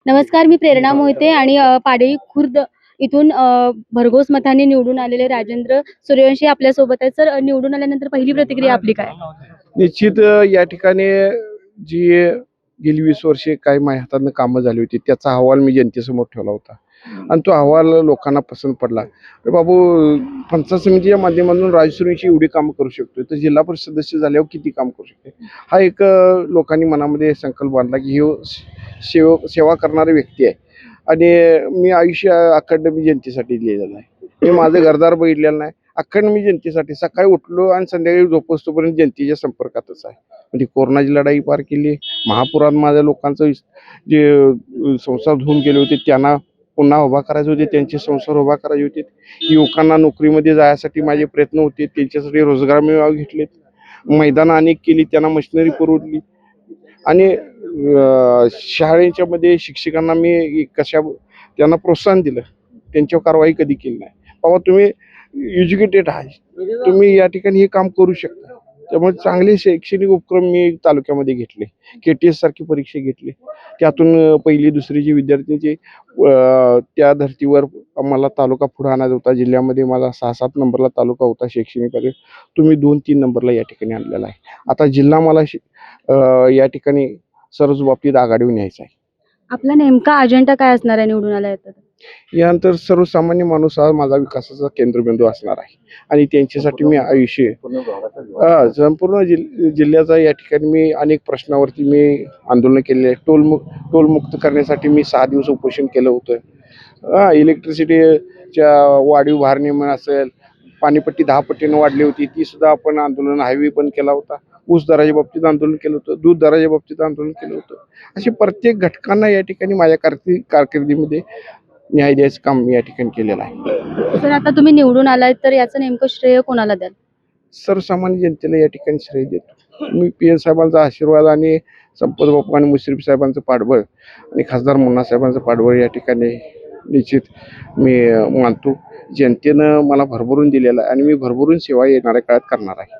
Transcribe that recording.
नमस्कार, मी प्रेरणा मोहिते आणि पाडळी खुर्द इथून भरघोस मताने निवडून आलेले राजेंद्र सूर्यवंशी आपल्यासोबत आहेत. सर, निवडून आल्यानंतर पहिली प्रतिक्रिया आपली काय? निश्चित या ठिकाणी जी गेली 20 वर्षे काही माझ्या हातानं कामं झाली होती त्याचा अहवाल मी जनतेसमोर ठेवला होता आणि तो अहवाल लोकांना पसंत पडला. तर बाबू, पंचायत समितीच्या माध्यमातून राज सूर्यवंशी एवढी कामं करू शकतो तर जिल्हा परिषद सदस्य झाल्यावर किती काम करू शकते, हा एक लोकांनी मनामध्ये संकल्प बांधला की हे सेवा करणारी व्यक्ती आहे. आणि मी आयुष्य अखंड मी जनतेसाठी लिहिलेलं आहे. मी माझं घरदार बघितलेलं नाही, अखंड मी जनतेसाठी सकाळी उठलो आणि संध्याकाळी झोपस्तोपर्यंत जनतेच्या संपर्कातच आहे. म्हणजे कोरोनाची लढाई पार केली, महापुरात माझ्या लोकांचं जे संसार धुवून गेले होते त्यांना पुन्हा उभा करायचे होते, त्यांचे संसार उभा करायचे होते. युवकांना नोकरीमध्ये जायसाठी माझे प्रयत्न होते, त्यांच्यासाठी रोजगार मेळावे घेतलेत, मैदानं अनेक केली, त्यांना मशिनरी पुरवली आणि शाळेच्या मध्ये शिक्षकांना मी त्यांना प्रोत्साहन दिलं, त्यांच्यावर कारवाई कधी केली नाही. बाबा, तुम्ही एज्युकेटेड आहे, तुम्ही या ठिकाणी हे काम करू शकता. त्यामुळे चांगले शैक्षणिक उपक्रम मी तालुक्यामध्ये घेतले, KTS सारखी परीक्षा घेतली, त्यातून पहिली दुसरीचे विद्यार्थ्यांचे त्या धर्तीवर मला तालुका पुढे आणायचा होता. जिल्ह्यामध्ये मला 6-7 नंबरला तालुका होता शैक्षणिक कार्य, तुम्ही 2-3 नंबरला या ठिकाणी आणलेला आहे. आता जिल्हा मला या ठिकाणी सर्वच बाबतीत आघाडीवर न्यायचा आहे. आपला नेमका अजेंडा काय असणार आहे निवडून आल्यानंतर? यानंतर सर्वसामान्य माणूस हा माझा विकासाचा केंद्रबिंदू असणार आहे आणि त्यांच्यासाठी मी आयुष्य संपूर्ण जिल्ह्याचा या ठिकाणी मी अनेक प्रश्नावरती मी आंदोलन केले आहे. टोलमुक्त करण्यासाठी मी 6 दिवस उपोषण केलं होतं. इलेक्ट्रिसिटीच्या वाढीव भारनियमन असेल, पाणीपट्टी 10 पटीनं वाढली होती, ती सुद्धा आपण आंदोलन हायवे बंद केला होता. ऊस दराच्या बाबतीत आंदोलन केलं होतं, दूध दराच्या बाबतीत आंदोलन केलं होतं. अशी प्रत्येक घटकांना या ठिकाणी माझ्या कारकिर्दीमध्ये न्याय द्यायचं काम मी या ठिकाणी केलेलं आहे. सर, आता तुम्ही निवडून आलाय तर याचं नेमकं श्रेय कोणाला द्याल? सर्वसामान्य जनतेला या ठिकाणी श्रेय देतो मी. PN साहेबांचा आशीर्वाद आणि संपत बापू आणि मुश्रीफ साहेबांचं पाठबळ आणि खासदार मुन्ना साहेबांचं पाठबळ या ठिकाणी निश्चित मी मानतो. जनतेनं मला भरभरून दिलेलं आहे आणि मी भरभरून सेवा येणाऱ्या काळात करणार आहे.